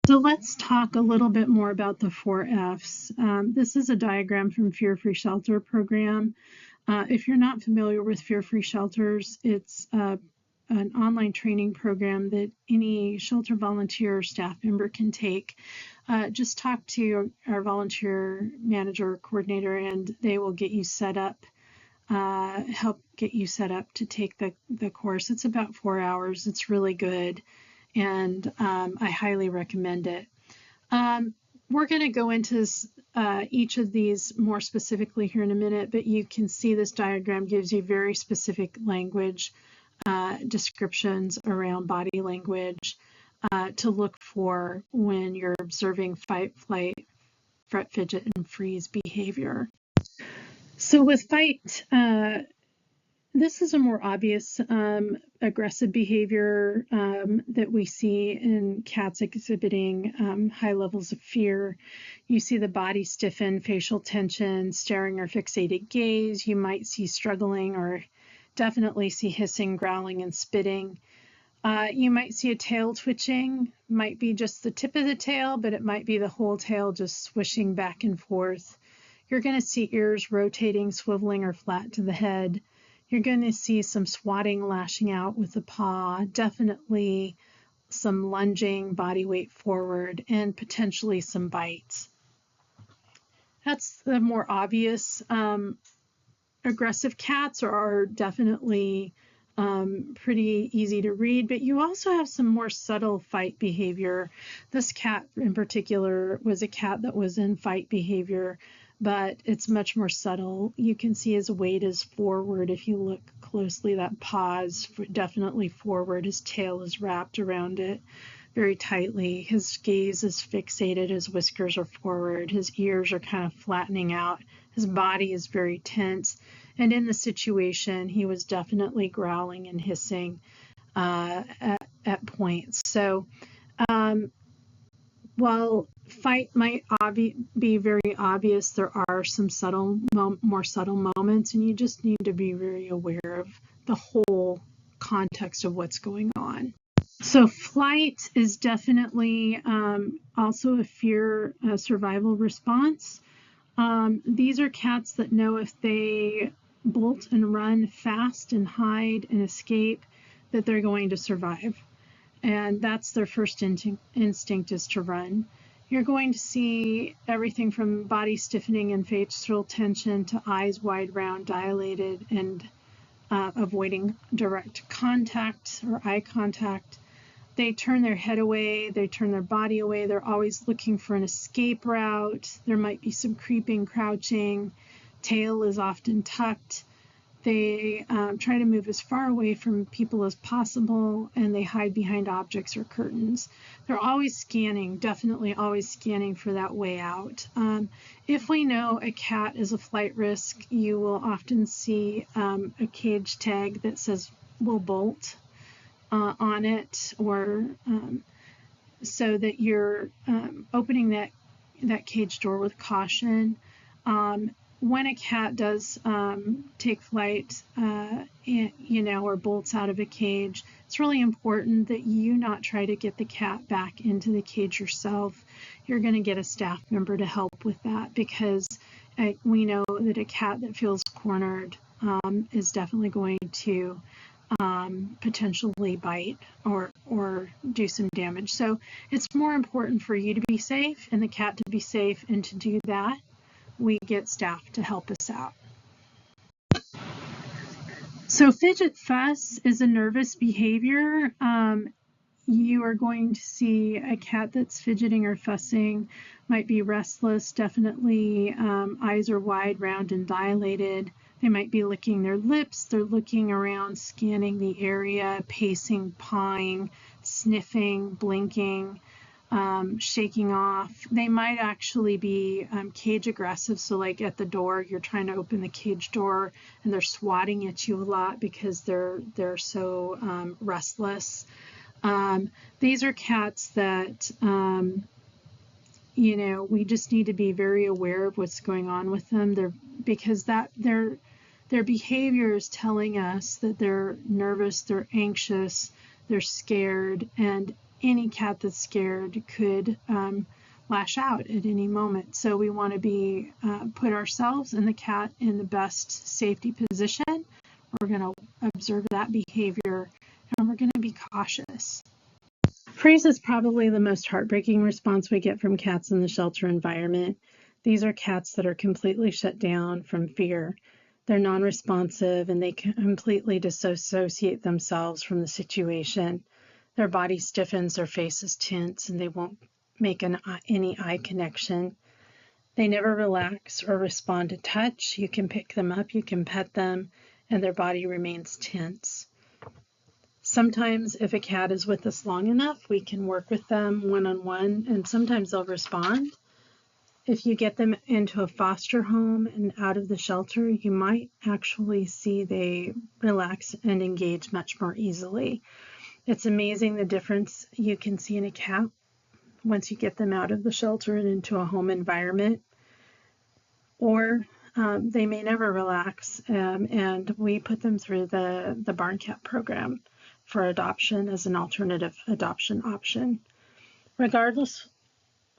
So let's talk a little bit more about the 4Fs. This is a diagram from Fear Free Shelter program. If you're not familiar with Fear Free Shelters, it's an online training program that any shelter volunteer or staff member can take. Just talk to our volunteer manager or coordinator, and they will get you set up, help get you set up to take the course. It's about 4 hours. It's really good, and I highly recommend it. We're going to go into each of these more specifically here in a minute, but you can see this diagram gives you very specific language descriptions around body language to look for when you're observing fight, flight, fret, fidget, and freeze behavior. So with fight, this is a more obvious aggressive behavior that we see in cats exhibiting high levels of fear. You see the body stiffen, facial tension, staring or fixated gaze. You might see struggling or definitely see hissing, growling, and spitting. You might see a tail twitching. Might be just the tip of the tail, but it might be the whole tail just swishing back and forth. You're going to see ears rotating, swiveling, or flat to the head. You're going to see some swatting, lashing out with the paw, definitely some lunging, body weight forward, and potentially some bites. That's the more obvious. Aggressive cats are definitely pretty easy to read, but you also have some more subtle fight behavior. This cat in particular was a cat that was in fight behavior, but it's much more subtle. You can see his weight is forward. If you look closely, that paw is definitely forward. His tail is wrapped around it very tightly. His gaze is fixated. His whiskers are forward. His ears are kind of flattening out. His body is very tense. And in the situation, he was definitely growling and hissing at points. So while fight might be very obvious, there are some more subtle moments, and you just need to be very aware of the whole context of what's going on. So flight is definitely also a fear survival response. These are cats that know if they bolt and run fast and hide and escape, that they're going to survive. And that's their first instinct, is to run. You're going to see everything from body stiffening and facial tension to eyes wide, round, dilated, and avoiding direct contact or eye contact. They turn their head away, they turn their body away, they're always looking for an escape route. There might be some creeping, crouching, tail is often tucked. They try to move as far away from people as possible, and they hide behind objects or curtains. They're always scanning, definitely always scanning for that way out. If we know a cat is a flight risk, you will often see a cage tag that says "will bolt" on it, or so that you're opening that cage door with caution. When a cat does take flight, or bolts out of a cage, it's really important that you not try to get the cat back into the cage yourself. You're going to get a staff member to help with that, because we know that a cat that feels cornered is definitely going to potentially bite or do some damage. So it's more important for you to be safe and the cat to be safe, and to do that, we get staff to help us out. So fidget fuss is a nervous behavior. You are going to see a cat that's fidgeting or fussing, might be restless, definitely eyes are wide, round, and dilated. They might be licking their lips, they're looking around, scanning the area, pacing, pawing, sniffing, blinking, shaking off. They might actually be cage aggressive, so like at the door, you're trying to open the cage door and they're swatting at you a lot because they're so restless. These are cats that we just need to be very aware of what's going on with them. Because their behavior is telling us that they're nervous, they're anxious, they're scared, and any cat that's scared could lash out at any moment. So we want to be put ourselves and the cat in the best safety position. We're going to observe that behavior, and we're going to be cautious. Freeze is probably the most heartbreaking response we get from cats in the shelter environment. These are cats that are completely shut down from fear. They're non-responsive and they completely disassociate themselves from the situation. Their body stiffens, their face is tense, and they won't make any eye connection. They never relax or respond to touch. You can pick them up, you can pet them, and their body remains tense. Sometimes if a cat is with us long enough, we can work with them one-on-one, and sometimes they'll respond. If you get them into a foster home and out of the shelter, you might actually see they relax and engage much more easily. It's amazing the difference you can see in a cat once you get them out of the shelter and into a home environment. Or they may never relax, and we put them through the Barn Cat program for adoption as an alternative adoption option. Regardless,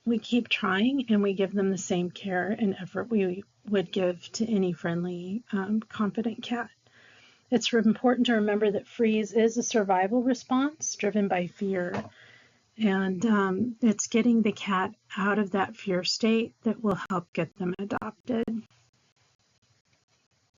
we keep trying and we give them the same care and effort we would give to any friendly, confident cat. It's important to remember that freeze is a survival response driven by fear, and it's getting the cat out of that fear state that will help get them adopted.